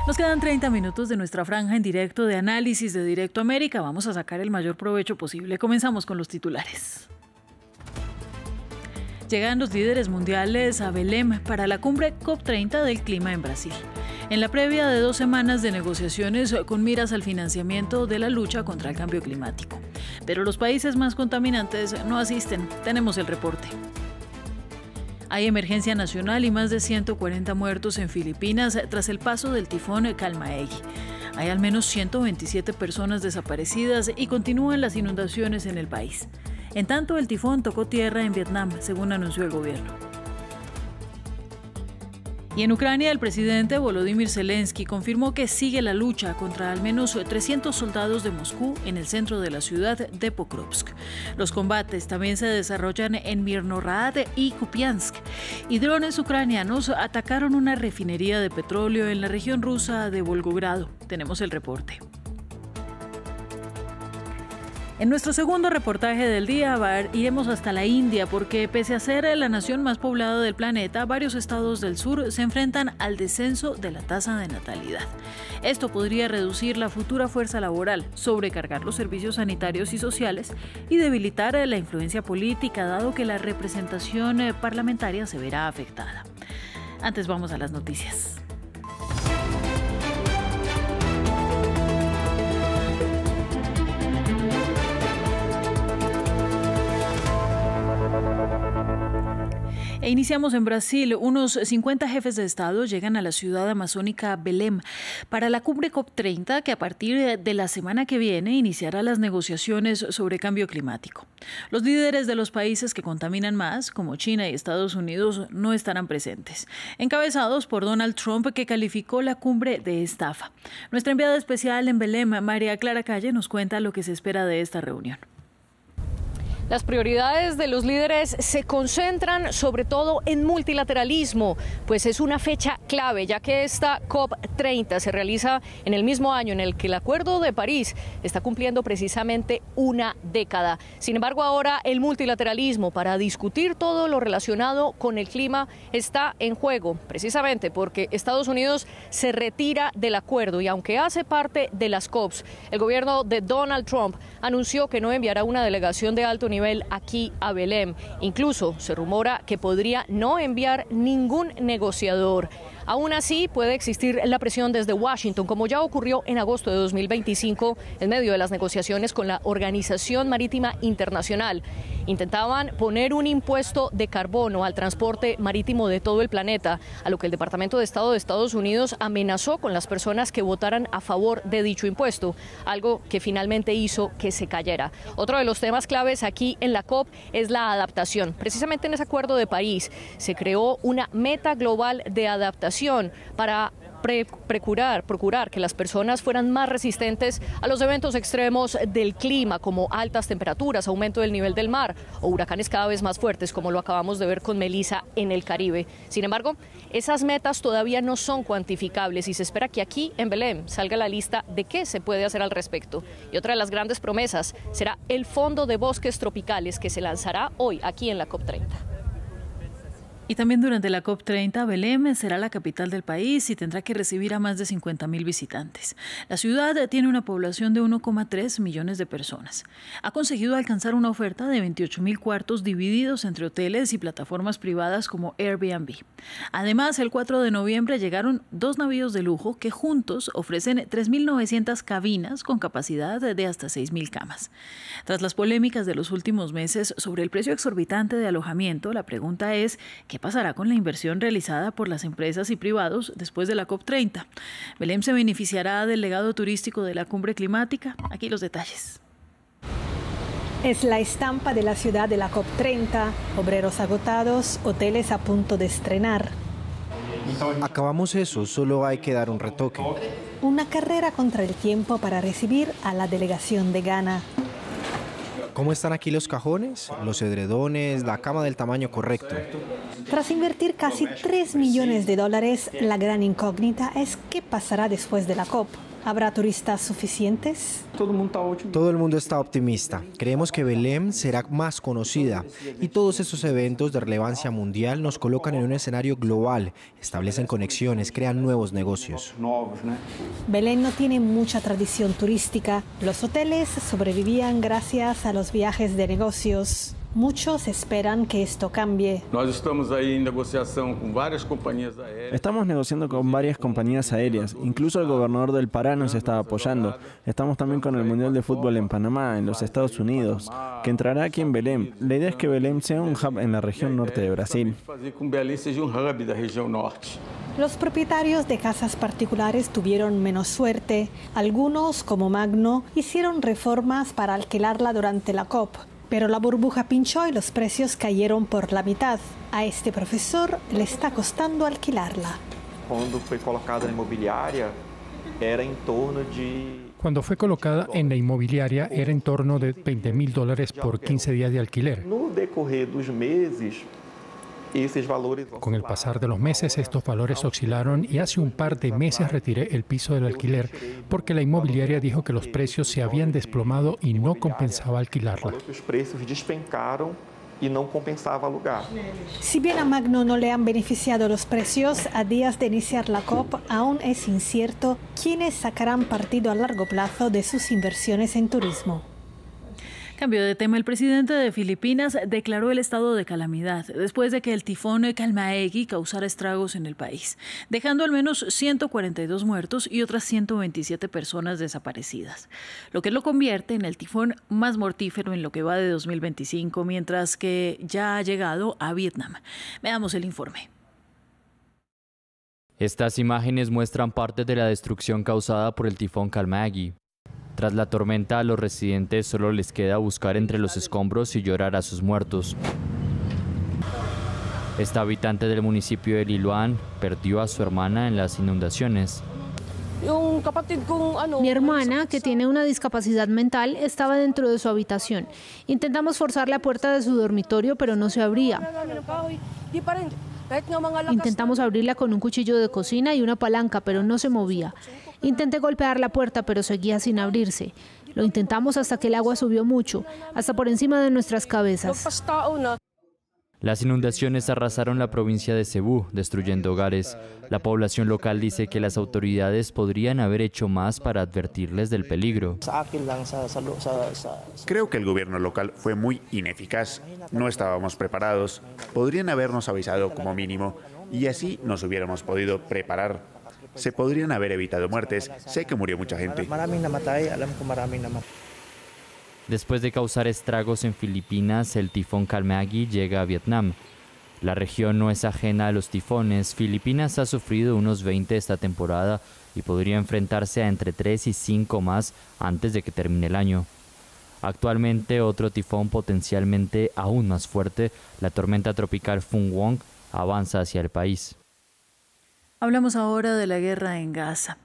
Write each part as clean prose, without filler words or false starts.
Nos quedan 30 minutos de nuestra franja en directo de análisis de Directo América. Vamos a sacar el mayor provecho posible. Comenzamos con los titulares. Llegan los líderes mundiales a Belém para la cumbre COP30 del clima en Brasil. En la previa de 2 semanas de negociaciones con miras al financiamiento de la lucha contra el cambio climático. Pero los países más contaminantes no asisten. Tenemos el reporte. Hay emergencia nacional y más de 140 muertos en Filipinas tras el paso del tifón Kalmaegi. Hay al menos 127 personas desaparecidas y continúan las inundaciones en el país. En tanto, el tifón tocó tierra en Vietnam, según anunció el gobierno. Y en Ucrania, el presidente Volodymyr Zelensky confirmó que sigue la lucha contra al menos 300 soldados de Moscú en el centro de la ciudad de Pokrovsk. Los combates también se desarrollan en Mirnorad y Kupiansk. Y drones ucranianos atacaron una refinería de petróleo en la región rusa de Volgogrado. Tenemos el reporte. En nuestro segundo reportaje del día iremos hasta la India porque pese a ser la nación más poblada del planeta, varios estados del sur se enfrentan al descenso de la tasa de natalidad. Esto podría reducir la futura fuerza laboral, sobrecargar los servicios sanitarios y sociales y debilitar la influencia política, dado que la representación parlamentaria se verá afectada. Antes vamos a las noticias. E iniciamos en Brasil. Unos 50 jefes de Estado llegan a la ciudad amazónica Belém para la cumbre COP30 que a partir de la semana que viene iniciará las negociaciones sobre cambio climático. Los líderes de los países que contaminan más, como China y Estados Unidos, no estarán presentes, encabezados por Donald Trump, que calificó la cumbre de estafa. Nuestra enviada especial en Belém, María Clara Calle, nos cuenta lo que se espera de esta reunión. Las prioridades de los líderes se concentran sobre todo en multilateralismo, pues es una fecha clave, ya que esta COP30 se realiza en el mismo año en el que el Acuerdo de París está cumpliendo precisamente una década. Sin embargo, ahora el multilateralismo para discutir todo lo relacionado con el clima está en juego, precisamente porque Estados Unidos se retira del acuerdo y aunque hace parte de las COPs, el gobierno de Donald Trump anunció que no enviará una delegación de alto nivel aquí a Belém. Incluso se rumora que podría no enviar ningún negociador. Aún así, puede existir la presión desde Washington, como ya ocurrió en agosto de 2025, en medio de las negociaciones con la Organización Marítima Internacional. Intentaban poner un impuesto de carbono al transporte marítimo de todo el planeta, a lo que el Departamento de Estado de Estados Unidos amenazó con las personas que votaran a favor de dicho impuesto, algo que finalmente hizo que se cayera. Otro de los temas claves aquí en la COP es la adaptación. Precisamente en ese Acuerdo de París se creó una meta global de adaptación para procurar que las personas fueran más resistentes a los eventos extremos del clima, como altas temperaturas, aumento del nivel del mar o huracanes cada vez más fuertes, como lo acabamos de ver con Melissa en el Caribe. Sin embargo, esas metas todavía no son cuantificables y se espera que aquí en Belém salga la lista de qué se puede hacer al respecto. Y otra de las grandes promesas será el Fondo de Bosques Tropicales, que se lanzará hoy aquí en la COP30. Y también durante la COP30, Belém será la capital del país y tendrá que recibir a más de 50.000 visitantes. La ciudad tiene una población de 1,3 millones de personas. Ha conseguido alcanzar una oferta de 28.000 cuartos divididos entre hoteles y plataformas privadas como Airbnb. Además, el 4 de noviembre llegaron 2 navíos de lujo que juntos ofrecen 3.900 cabinas con capacidad de hasta 6.000 camas. Tras las polémicas de los últimos meses sobre el precio exorbitante de alojamiento, la pregunta es: ¿qué pasará con la inversión realizada por las empresas y privados después de la COP30? Belém se beneficiará del legado turístico de la cumbre climática. Aquí los detalles. Es la estampa de la ciudad de la COP30, obreros agotados, hoteles a punto de estrenar. Acabamos eso, solo hay que dar un retoque. Una carrera contra el tiempo para recibir a la delegación de Ghana. ¿Cómo están aquí los cajones, los edredones, la cama del tamaño correcto? Tras invertir casi $3 millones, la gran incógnita es qué pasará después de la COP. ¿Habrá turistas suficientes? Todo el mundo está optimista. Creemos que Belém será más conocida y todos estos eventos de relevancia mundial nos colocan en un escenario global, establecen conexiones, crean nuevos negocios. Belém no tiene mucha tradición turística. Los hoteles sobrevivían gracias a los viajes de negocios. Muchos esperan que esto cambie. Estamos negociando con varias compañías aéreas. Incluso el gobernador del Pará nos está apoyando. Estamos también con el Mundial de Fútbol en Panamá, en los Estados Unidos, que entrará aquí en Belém. La idea es que Belém sea un hub en la región norte de Brasil. Los propietarios de casas particulares tuvieron menos suerte. Algunos, como Magno, hicieron reformas para alquilarla durante la COP. Pero la burbuja pinchó y los precios cayeron por la mitad. A este profesor le está costando alquilarla. Cuando fue colocada en la inmobiliaria, era en torno era en torno de $20,000 por 15 días de alquiler. No decorrer dos meses, con el pasar de los meses, estos valores oscilaron y hace un par de meses retiré el piso del alquiler porque la inmobiliaria dijo que los precios se habían desplomado y no compensaba alquilarla. Los precios despencaron y no compensaba alugar. Si bien a Magno no le han beneficiado los precios, a días de iniciar la COP aún es incierto quiénes sacarán partido a largo plazo de sus inversiones en turismo. Cambio de tema, el presidente de Filipinas declaró el estado de calamidad después de que el tifón Kalmaegi causara estragos en el país, dejando al menos 142 muertos y otras 127 personas desaparecidas, lo que lo convierte en el tifón más mortífero en lo que va de 2025, mientras que ya ha llegado a Vietnam. Veamos el informe. Estas imágenes muestran parte de la destrucción causada por el tifón Kalmaegi. Tras la tormenta, a los residentes solo les queda buscar entre los escombros y llorar a sus muertos. Esta habitante del municipio de Liloan perdió a su hermana en las inundaciones. Mi hermana, que tiene una discapacidad mental, estaba dentro de su habitación. Intentamos forzar la puerta de su dormitorio, pero no se abría. Intentamos abrirla con un cuchillo de cocina y una palanca, pero no se movía. Intenté golpear la puerta, pero seguía sin abrirse. Lo intentamos hasta que el agua subió mucho, hasta por encima de nuestras cabezas. Las inundaciones arrasaron la provincia de Cebú, destruyendo hogares. La población local dice que las autoridades podrían haber hecho más para advertirles del peligro. Creo que el gobierno local fue muy ineficaz. No estábamos preparados. Podrían habernos avisado como mínimo y así nos hubiéramos podido preparar. Se podrían haber evitado muertes. Sé que murió mucha gente. Después de causar estragos en Filipinas, el tifón Kalmaegi llega a Vietnam. La región no es ajena a los tifones. Filipinas ha sufrido unos 20 esta temporada y podría enfrentarse a entre 3 y 5 más antes de que termine el año. Actualmente, otro tifón potencialmente aún más fuerte, la tormenta tropical Phu Quoc, avanza hacia el país. Hablamos ahora de la guerra en Gaza.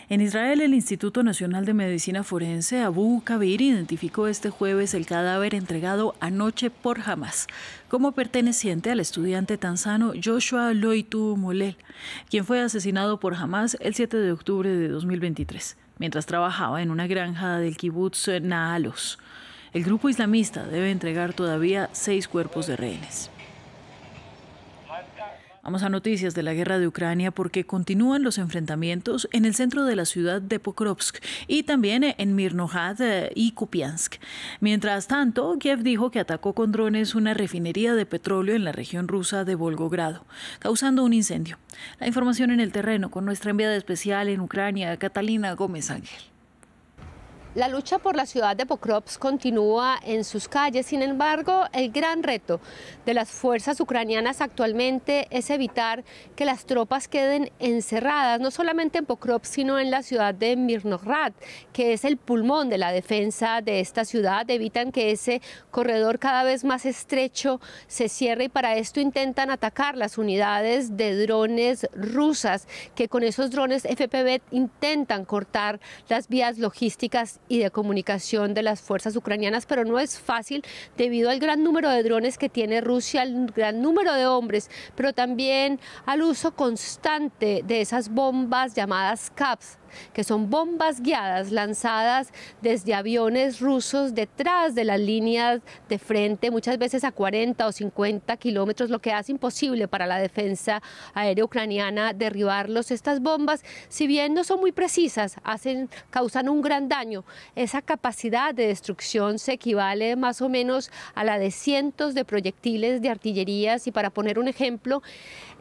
En Israel, el Instituto Nacional de Medicina Forense, Abu Kabir, identificó este jueves el cadáver entregado anoche por Hamas como perteneciente al estudiante tanzano Joshua Loitu Molel, quien fue asesinado por Hamas el 7 de octubre de 2023, mientras trabajaba en una granja del kibutz Naalos. El grupo islamista debe entregar todavía 6 cuerpos de rehenes. Vamos a noticias de la guerra de Ucrania porque continúan los enfrentamientos en el centro de la ciudad de Pokrovsk y también en Mirnohad y Kupiansk. Mientras tanto, Kiev dijo que atacó con drones una refinería de petróleo en la región rusa de Volgogrado, causando un incendio. La información en el terreno con nuestra enviada especial en Ucrania, Catalina Gómez Ángel. La lucha por la ciudad de Pokrovsk continúa en sus calles. Sin embargo, el gran reto de las fuerzas ucranianas actualmente es evitar que las tropas queden encerradas, no solamente en Pokrovsk, sino en la ciudad de Mirnohrad, que es el pulmón de la defensa de esta ciudad. Evitan que ese corredor cada vez más estrecho se cierre y para esto intentan atacar las unidades de drones rusas, que con esos drones FPV intentan cortar las vías logísticas y de comunicación de las fuerzas ucranianas, pero no es fácil debido al gran número de drones que tiene Rusia, al gran número de hombres, pero también al uso constante de esas bombas llamadas CAPS, que son bombas guiadas lanzadas desde aviones rusos detrás de las líneas de frente, muchas veces a 40 o 50 kilómetros, lo que hace imposible para la defensa aérea ucraniana derribarlos. Estas bombas, si bien no son muy precisas, causan un gran daño. Esa capacidad de destrucción se equivale más o menos a la de cientos de proyectiles de artillerías, y para poner un ejemplo,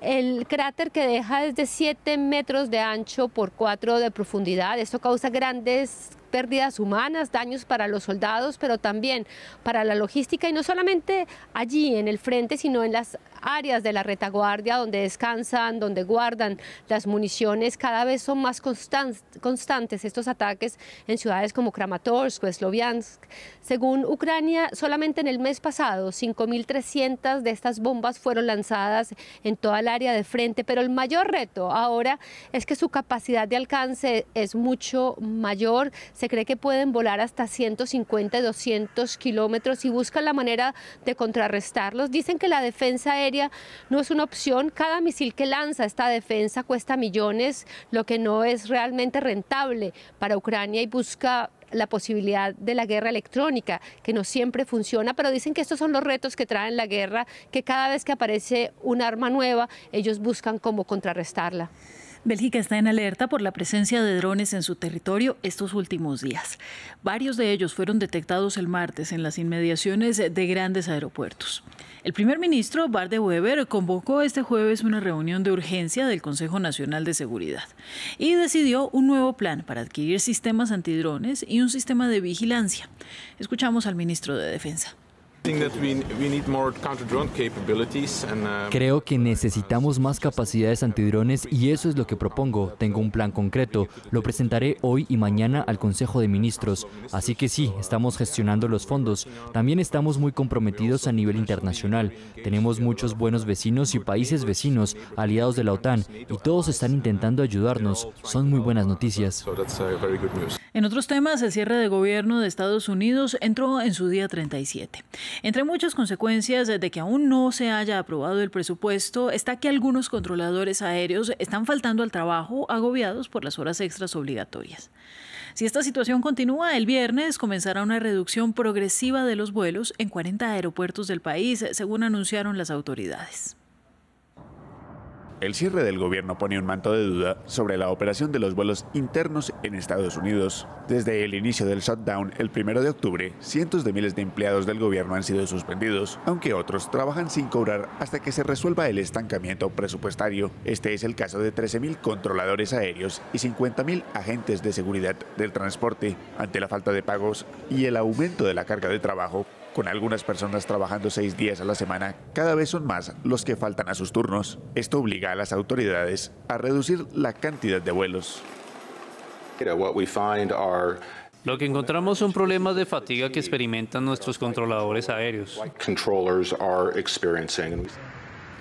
el cráter que deja es de 7 metros de ancho por 4 de profundidad. Esto causa grandes pérdidas humanas, daños para los soldados, pero también para la logística, y no solamente allí en el frente, sino en las áreas de la retaguardia donde descansan, donde guardan las municiones. Cada vez son más constantes estos ataques en ciudades como Kramatorsk o Sloviansk. Según Ucrania, solamente en el mes pasado 5.300 de estas bombas fueron lanzadas en toda el área de frente, pero el mayor reto ahora es que su capacidad de alcance es mucho mayor. Se cree que pueden volar hasta 150 y 200 kilómetros y buscan la manera de contrarrestarlos. Dicen que la defensa aérea no es una opción. Cada misil que lanza esta defensa cuesta millones, lo que no es realmente rentable para Ucrania, y busca la posibilidad de la guerra electrónica, que no siempre funciona, pero dicen que estos son los retos que traen la guerra, que cada vez que aparece un arma nueva, ellos buscan cómo contrarrestarla. Bélgica está en alerta por la presencia de drones en su territorio estos últimos días. Varios de ellos fueron detectados el martes en las inmediaciones de grandes aeropuertos. El primer ministro, Bart De Wever, convocó este jueves una reunión de urgencia del Consejo Nacional de Seguridad y decidió un nuevo plan para adquirir sistemas antidrones y un sistema de vigilancia. Escuchamos al ministro de Defensa. Creo que necesitamos más capacidades antidrones y eso es lo que propongo. Tengo un plan concreto. Lo presentaré hoy y mañana al Consejo de Ministros. Así que sí, estamos gestionando los fondos. También estamos muy comprometidos a nivel internacional. Tenemos muchos buenos vecinos y países vecinos, aliados de la OTAN, y todos están intentando ayudarnos. Son muy buenas noticias. En otros temas, el cierre de gobierno de Estados Unidos entró en su día 37. Entre muchas consecuencias de que aún no se haya aprobado el presupuesto está que algunos controladores aéreos están faltando al trabajo agobiados por las horas extras obligatorias. Si esta situación continúa, el viernes comenzará una reducción progresiva de los vuelos en 40 aeropuertos del país, según anunciaron las autoridades. El cierre del gobierno pone un manto de duda sobre la operación de los vuelos internos en Estados Unidos. Desde el inicio del shutdown, el 1 de octubre, cientos de miles de empleados del gobierno han sido suspendidos, aunque otros trabajan sin cobrar hasta que se resuelva el estancamiento presupuestario. Este es el caso de 13.000 controladores aéreos y 50.000 agentes de seguridad del transporte. Ante la falta de pagos y el aumento de la carga de trabajo, con algunas personas trabajando 6 días a la semana, cada vez son más los que faltan a sus turnos. Esto obliga a las autoridades a reducir la cantidad de vuelos. Lo que encontramos son problemas de fatiga que experimentan nuestros controladores aéreos.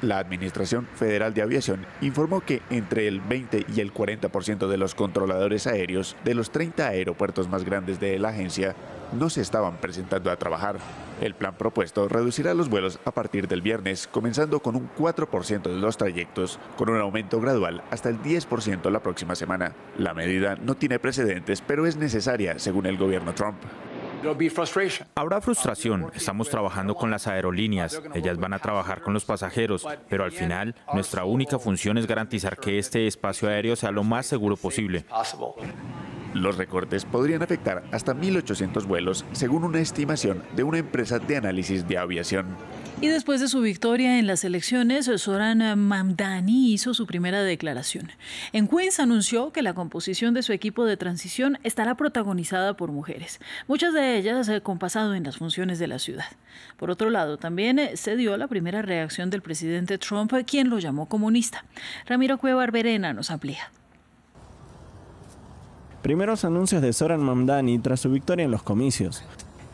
La Administración Federal de Aviación informó que entre el 20 y el 40% de los controladores aéreos de los 30 aeropuertos más grandes de la agencia no se estaban presentando a trabajar. El plan propuesto reducirá los vuelos a partir del viernes, comenzando con un 4% de los trayectos, con un aumento gradual hasta el 10% la próxima semana. La medida no tiene precedentes, pero es necesaria, según el gobierno Trump. Habrá frustración. Estamos trabajando con las aerolíneas. Ellas van a trabajar con los pasajeros, pero al final nuestra única función es garantizar que este espacio aéreo sea lo más seguro posible. Los recortes podrían afectar hasta 1.800 vuelos, según una estimación de una empresa de análisis de aviación. Y después de su victoria en las elecciones, Zoran Mamdani hizo su primera declaración. En Queens anunció que la composición de su equipo de transición estará protagonizada por mujeres, muchas de ellas con pasado en las funciones de la ciudad. Por otro lado, también se dio la primera reacción del presidente Trump, quien lo llamó comunista. Ramiro Cuellar Verena nos amplía. Primeros anuncios de Zoran Mamdani tras su victoria en los comicios.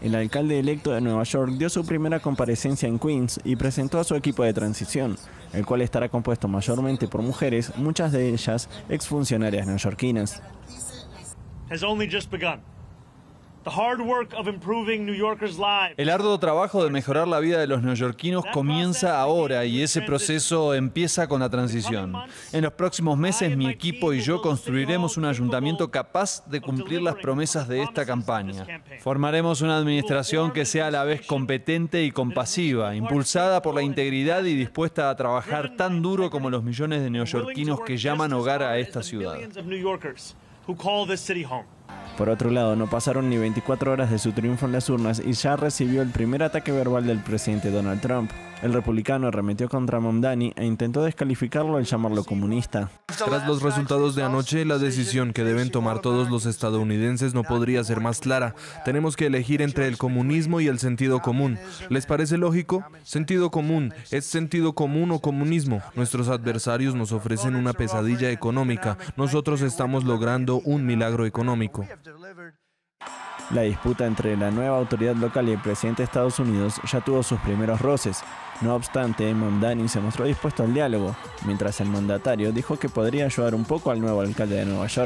El alcalde electo de Nueva York dio su primera comparecencia en Queens y presentó a su equipo de transición, el cual estará compuesto mayormente por mujeres, muchas de ellas exfuncionarias neoyorquinas. El arduo trabajo de mejorar la vida de los neoyorquinos comienza ahora y ese proceso empieza con la transición. En los próximos meses mi equipo y yo construiremos un ayuntamiento capaz de cumplir las promesas de esta campaña. Formaremos una administración que sea a la vez competente y compasiva, impulsada por la integridad y dispuesta a trabajar tan duro como los millones de neoyorquinos que llaman hogar a esta ciudad. Por otro lado, no pasaron ni 24 horas de su triunfo en las urnas y ya recibió el primer ataque verbal del presidente Donald Trump. El republicano arremetió contra Mamdani e intentó descalificarlo al llamarlo comunista. Tras los resultados de anoche, la decisión que deben tomar todos los estadounidenses no podría ser más clara. Tenemos que elegir entre el comunismo y el sentido común. ¿Les parece lógico? Sentido común. ¿Es sentido común o comunismo? Nuestros adversarios nos ofrecen una pesadilla económica. Nosotros estamos logrando un milagro económico. La disputa entre la nueva autoridad local y el presidente de Estados Unidos ya tuvo sus primeros roces. No obstante, Mamdani se mostró dispuesto al diálogo, mientras el mandatario dijo que podría ayudar un poco al nuevo alcalde de Nueva York.